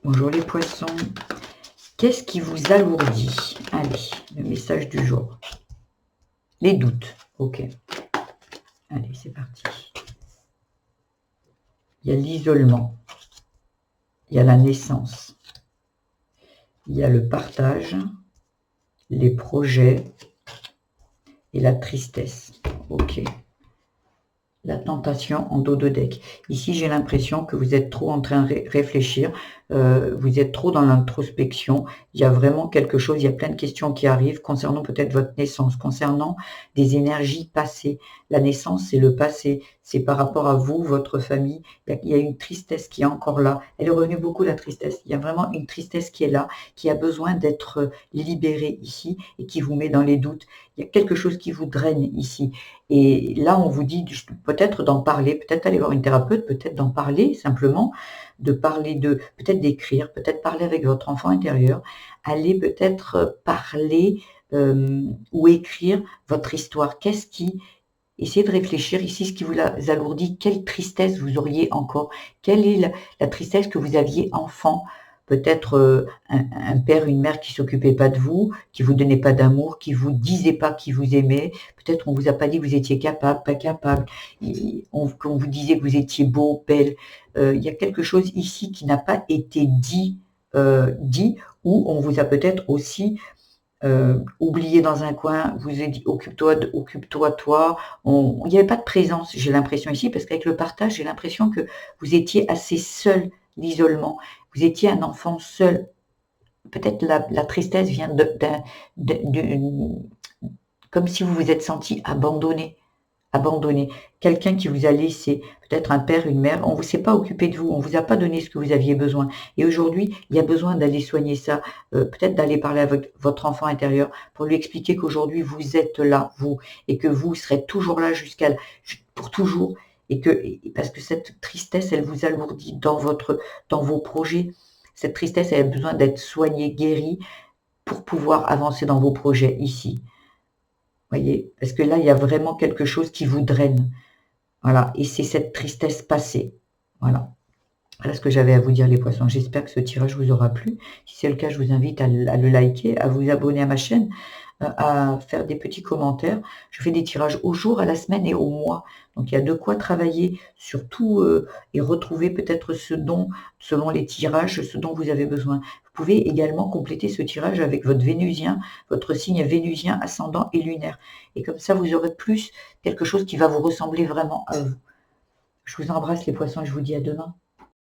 Bonjour les poissons. Qu'est-ce qui vous alourdit? Allez, le message du jour. Les doutes. Ok. Allez, c'est parti. Il y a l'isolement. Il y a la naissance. Il y a le partage, les projets et la tristesse. Ok. La tentation en dos de deck. Ici, j'ai l'impression que vous êtes trop en train de réfléchir. Vous êtes trop dans l'introspection. Il y a vraiment quelque chose, il y a plein de questions qui arrivent concernant peut-être votre naissance, concernant des énergies passées. La naissance, c'est le passé. C'est par rapport à vous, votre famille. Il y a une tristesse qui est encore là. Elle est revenue beaucoup, la tristesse. Il y a vraiment une tristesse qui est là, qui a besoin d'être libérée ici et qui vous met dans les doutes. Il y a quelque chose qui vous draine ici. Et là, on vous dit peut-être d'en parler, peut-être aller voir une thérapeute, peut-être d'en parler simplement, de parler de, peut-être d'écrire, peut-être parler avec votre enfant intérieur, aller peut-être parler ou écrire votre histoire. Qu'est-ce qui, essayez de réfléchir ici, ce qui vous alourdit, quelle tristesse vous auriez encore, quelle est la tristesse que vous aviez enfant, peut-être un père, une mère qui s'occupait pas de vous, qui vous donnait pas d'amour, qui vous disait pas qu'il vous aimait, peut-être on vous a pas dit que vous étiez capable, pas capable, qu'on vous disait que vous étiez beau, belle. Il y a quelque chose ici qui n'a pas été dit, ou on vous a peut-être aussi oublié dans un coin, vous avez dit occupe-toi, toi. Il n'y avait pas de présence, j'ai l'impression ici, parce qu'avec le partage, j'ai l'impression que vous étiez assez seul, l'isolement. Vous étiez un enfant seul. Peut-être la tristesse vient comme si vous vous êtes senti abandonné. Quelqu'un qui vous a laissé, peut-être un père, une mère, on ne s'est pas occupé de vous, on ne vous a pas donné ce que vous aviez besoin. Et aujourd'hui, il y a besoin d'aller soigner ça, peut-être d'aller parler avec votre enfant intérieur pour lui expliquer qu'aujourd'hui, vous êtes là, vous, et que vous serez toujours là pour toujours, parce que cette tristesse, elle vous alourdit dans vos projets. Cette tristesse, elle a besoin d'être soignée, guérie, pour pouvoir avancer dans vos projets ici. Voyez, parce que là, il y a vraiment quelque chose qui vous draine. Voilà, et c'est cette tristesse passée. Voilà. Voilà ce que j'avais à vous dire, les poissons. J'espère que ce tirage vous aura plu. Si c'est le cas, je vous invite à le liker, à vous abonner à ma chaîne, à faire des petits commentaires. Je fais des tirages au jour, à la semaine et au mois. Donc, il y a de quoi travailler sur tout et retrouver peut-être ce dont, selon les tirages, ce dont vous avez besoin. Vous pouvez également compléter ce tirage avec votre vénusien, votre signe vénusien, ascendant et lunaire. Et comme ça, vous aurez plus quelque chose qui va vous ressembler vraiment à vous. Je vous embrasse, les poissons, et je vous dis à demain.